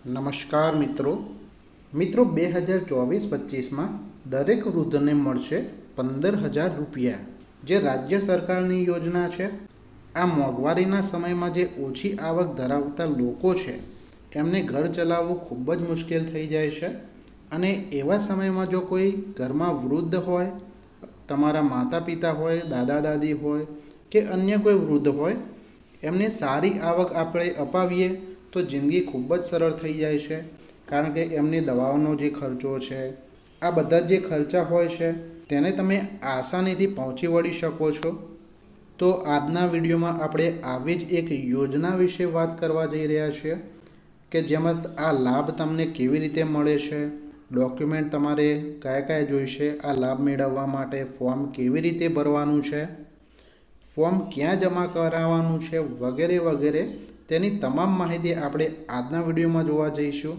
નમસ્કાર મિત્રો 2024-25માં દરેક વૃદ્ધને મળશે 15,000 રૂપિયા, જે રાજ્ય સરકારની યોજના છે। આ મોંઘવારીના સમયમાં જે ઓછી આવક ધરાવતા લોકો છે એમને ઘર ચલાવવું ખૂબ જ મુશ્કેલ થઈ જાય છે, અને એવા સમયમાં જો કોઈ ઘરમાં વૃદ્ધ હોય, તમારા માતા પિતા હોય, દાદા દાદી હોય કે અન્ય કોઈ વૃદ્ધ હોય, એમને સારી આવક આપણે અપાવીએ તો જિંદગી ખૂબ જ સરળ થઈ જાય છે। કારણ કે એમની દવાઓનો જે ખર્ચો છે, આ બધા જે ખર્ચા હોય છે તેને તમે આસાનીથી પહોંચી વળી શકો છો। તો આજના વિડીયોમાં આપણે આવી જ એક યોજના વિશે વાત કરવા જઈ રહ્યા છીએ કે જેમાં આ લાભ તમને કેવી રીતે મળે છે, ડોક્યુમેન્ટ તમારે કયા કયા જોઈશે, આ લાભ મેળવવા માટે ફોર્મ કેવી રીતે ભરવાનું છે, ફોર્મ ક્યાં જમા કરાવવાનું છે, વગેરે વગેરે તેની તમામ માહિતી આપણે આજના વિડીયોમાં જોવા જઈશું।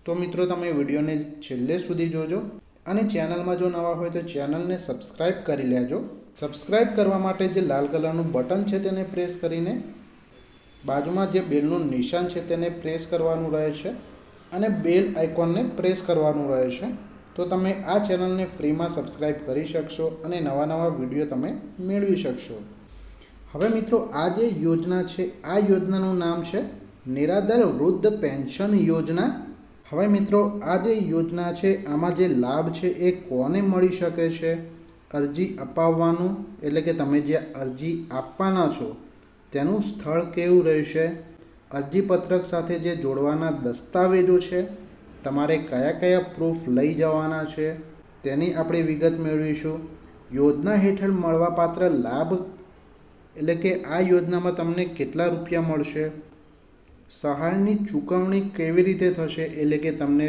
તો મિત્રો તમે વિડીયોને છેલ્લે સુધી જોજો, અને ચેનલમાં જો નવા હોય તો ચેનલને સબસ્ક્રાઈબ કરી લેજો। સબસ્ક્રાઈબ કરવા માટે જે લાલ કલરનું બટન છે તેને પ્રેસ કરીને બાજુમાં જે બેલનું નિશાન છે તેને પ્રેસ કરવાનું રહે છે, અને બેલ આઇકોનને પ્રેસ કરવાનું રહે છે। તો તમે આ ચેનલને ફ્રીમાં સબસ્ક્રાઈબ કરી શકશો અને નવા નવા વિડીયો તમે મેળવી શકશો। હવે મિત્રો આ જે યોજના છે, આ યોજનાનું નામ છે નિરાધાર વૃદ્ધ પેન્શન યોજના। હવે મિત્રો આ જે યોજના છે, આમાં જે લાભ છે એ કોને મળી શકે છે, અરજી અપાવવાનું એટલે કે તમે જે અરજી આપવાના છો તેનું સ્થળ કેવું રહેશે, અરજીપત્રક સાથે જે જોડવાના દસ્તાવેજો છે, તમારે કયા કયા પ્રૂફ લઈ જવાના છે તેની આપણે વિગત મેળવીશું। યોજના હેઠળ મળવાપાત્ર લાભ એટલે કે આ યોજનામાં તમને કેટલા રૂપિયા મળશે, સહાયની ચૂકવણી કેવી રીતે થશે એટલે કે તમને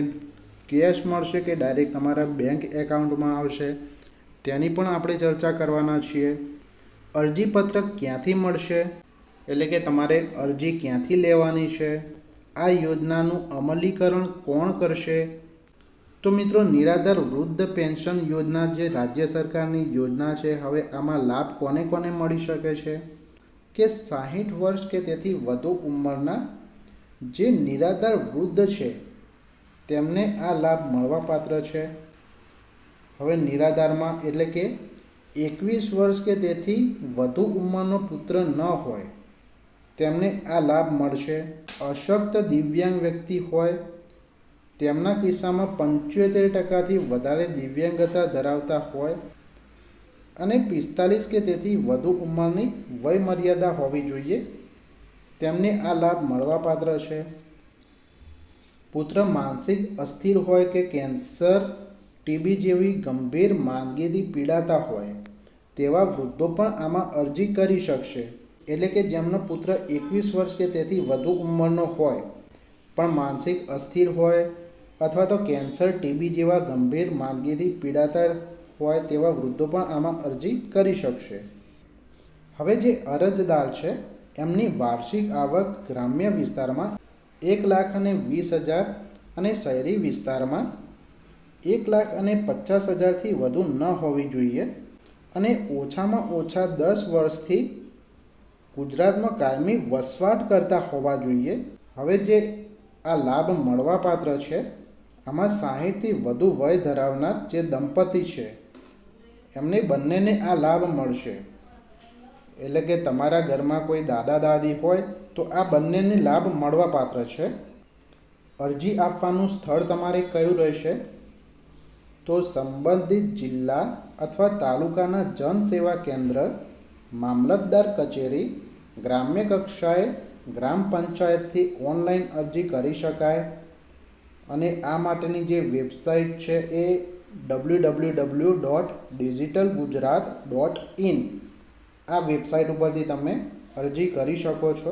કેશ મળશે કે ડાયરેક્ટ તમારા બેંક એકાઉન્ટમાં આવશે તેની પણ આપણે ચર્ચા કરવાના છીએ। અરજીપત્રક ક્યાંથી મળશે એટલે કે તમારે અરજી ક્યાંથી લેવાની છે, આ યોજનાનું અમલીકરણ કોણ કરશે। તો મિત્રો નિરાધાર વૃદ્ધ પેન્શન યોજના જે રાજ્ય સરકારની યોજના છે, હવે આમાં લાભ કોને કોને મળી શકે છે કે 60 વર્ષ કે તેથી વધુ ઉંમરના જે નિરાધાર વૃદ્ધ છે તેમને આ લાભ મળવાપાત્ર છે। હવે નિરાધારમાં એટલે કે 21 વર્ષ કે તેથી વધુ ઉંમરનો પુત્ર ન હોય તેમને આ લાભ મળશે। અશક્ત દિવ્યાંગ વ્યક્તિ હોય, તેમના કિસ્સામાં 75% વધારે દિવ્યાંગતા ધરાવતા હોય અને 45 કે તેથી વધુ ઉંમરની વય મર્યાદા હોવી જોઈએ, તેમને આ લાભ મળવાપાત્ર છે। પુત્ર માનસિક અસ્થિર હોય કે કેન્સર, ટીબી જેવી ગંભીર માંદગીથી પીડાતા હોય તેવા વૃદ્ધો પણ આમાં અરજી કરી શકશે। એટલે કે જેમનો પુત્ર 21 વર્ષ કે તેથી વધુ ઉંમરનો હોય પણ માનસિક અસ્થિર હોય અથવા તો કેન્સર, ટીબી જેવા ગંભીર માંદગીથી પીડાતા હોય તેવા વૃદ્ધો પણ આમાં અરજી કરી શકશે। હવે જે અરજદાર છે એમની વાર્ષિક આવક ગ્રામ્ય વિસ્તારમાં 1,20,000 અને શહેરી વિસ્તારમાં 1,50,000થી વધુ ન હોવી જોઈએ, અને ઓછામાં ઓછા 10 વર્ષથી ગુજરાતમાં કાયમી વસવાટ કરતા હોવા જોઈએ। હવે જે આ લાભ મળવાપાત્ર છે આમાં 60થી વધુ વય ધરાવનાર જે દંપતી છે એમને બંનેને આ લાભ મળશે। એટલે કે તમારા ઘરમાં કોઈ દાદા દાદી હોય તો આ બંનેને લાભ મળવાપાત્ર છે। અરજી આપવાનું સ્થળ તમારે કયું રહેશે તો સંબંધિત જિલ્લા અથવા તાલુકાના જન સેવા કેન્દ્ર, મામલતદાર કચેરી, ગ્રામ્ય કક્ષાએ ગ્રામ પંચાયતથી ઓનલાઈન અરજી કરી શકાય, અને આ માટેની જે વેબસાઇટ છે એ www.digitalgujarat.in આ વેબસાઇટ ઉપરથી તમે અરજી કરી શકો છો।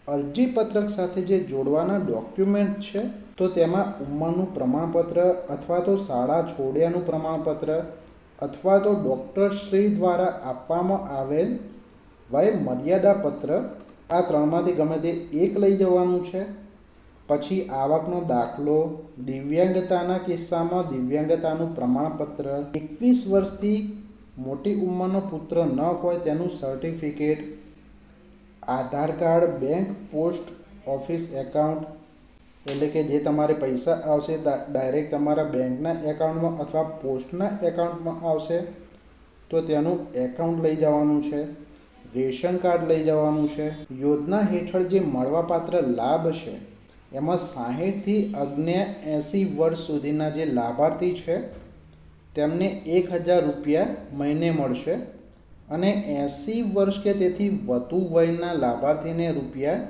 અરજીપત્રક સાથે જે જોડવાના ડોક્યુમેન્ટ છે તો તેમાં ઉંમરનું પ્રમાણપત્ર અથવા તો શાળા છોડ્યાનું પ્રમાણપત્ર અથવા તો ડૉક્ટરશ્રી દ્વારા આપવામાં આવેલ વય મર્યાદા પત્ર, આ ત્રણમાંથી ગમે તે એક લઈ જવાનું છે। પછી આવકનો દાખલો, દિવ્યાંગતાના કિસ્સામાં દિવ્યાંગતાનું પ્રમાણપત્ર, 21 વર્ષથી મોટી ઉંમરનો પુત્ર ન હોય તેનું certificate, Aadhaar card, bank post office account એટલે કે જે તમારે પૈસા આવશે ડાયરેક્ટ તમારા બેંકના એકાઉન્ટમાં અથવા પોસ્ટના એકાઉન્ટમાં આવશે, તો તેનું એકાઉન્ટ લઈ જવાનું છે, રેશન કાર્ડ લઈ જવાનું છે. યોજના હેઠળ જે મળવાપાત્ર લાભ છે એમાં 60થી 79 વર્ષ સુધીના જે લાભાર્થી છે તેમને 1000 રૂપિયા મહિને મળશે અને 80 વર્ષ કે તેથી વધુ વયના લાભાર્થીને રૂપિયા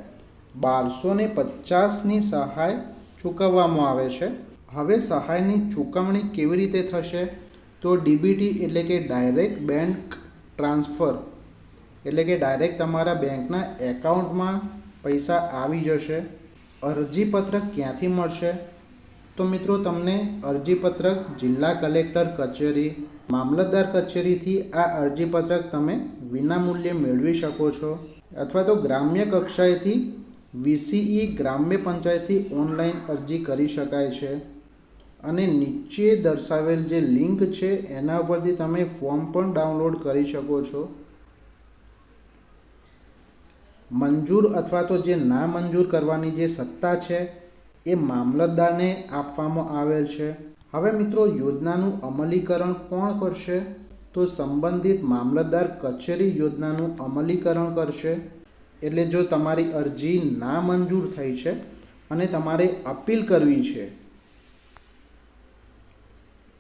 1250ની સહાય ચૂકવવામાં આવે છે. હવે સહાયની ચૂકવણી કેવી રીતે થશે? તો ડીબીટી એટલે કે ડાયરેક્ટ બેંક ટ્રાન્સફર એટલે કે ડાયરેક્ટ તમારા બેંકના એકાઉન્ટમાં પૈસા આવી જશે. અરજીપત્રક ક્યાંથી મળશે? તો મિત્રો તમને અરજીપત્રક જિલ્લા કલેક્ટર કચેરી, મામલતદાર કચેરીથી આ અરજીપત્રક તમે વિનામૂલ્યે મેળવી શકો છો અથવા તો ગ્રામ્ય કક્ષાએથી વીસીઈ ગ્રામ્ય પંચાયતથી ઓનલાઈન અરજી કરી શકાય છે અને નીચે દર્શાવેલ જે લિંક છે એના ઉપરથી તમે ફોર્મ પણ ડાઉનલોડ કરી શકો છો. મંજૂર અથવા તો જે ના મંજૂર કરવાની જે સત્તા છે એ મામલતદારને આપવામાં આવેલ છે. હવે મિત્રો યોજનાનું અમલીકરણ કોણ કરશે? તો સંબંધિત મામલતદાર કચેરી યોજનાનું અમલીકરણ કરશે. એટલે જો તમારી અરજી ના મંજૂર થઈ છે અને તમારે અપીલ કરવી છે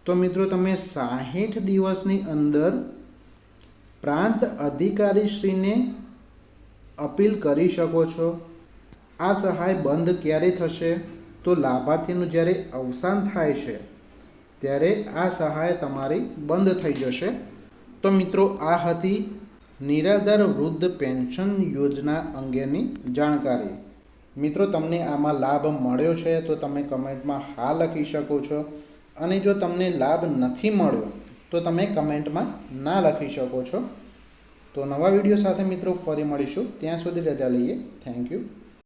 તો મિત્રો તમે 60 દિવસની અંદર પ્રાંત અધિકારીશ્રીને અપીલ કરી શકો છો. આ સહાય બંધ ક્યારે થશે? તો લાભાર્થીનું જ્યારે અવસાન થાય છે ત્યારે આ સહાય તમારી બંધ થઈ જશે. તો મિત્રો આ હતી નિરાધાર વૃદ્ધ પેન્શન યોજના અંગેની જાણકારી. મિત્રો તમને આમાં લાભ મળ્યો છે તો તમે કમેન્ટમાં હા લખી શકો છો અને જો તમને લાભ નથી મળ્યો તો તમે કમેન્ટમાં ના લખી શકો છો. તો નવા વિડીયો સાથે મિત્રો ફરી મળીશું. ત્યાં સુધી રજા લઈએ. Thank you.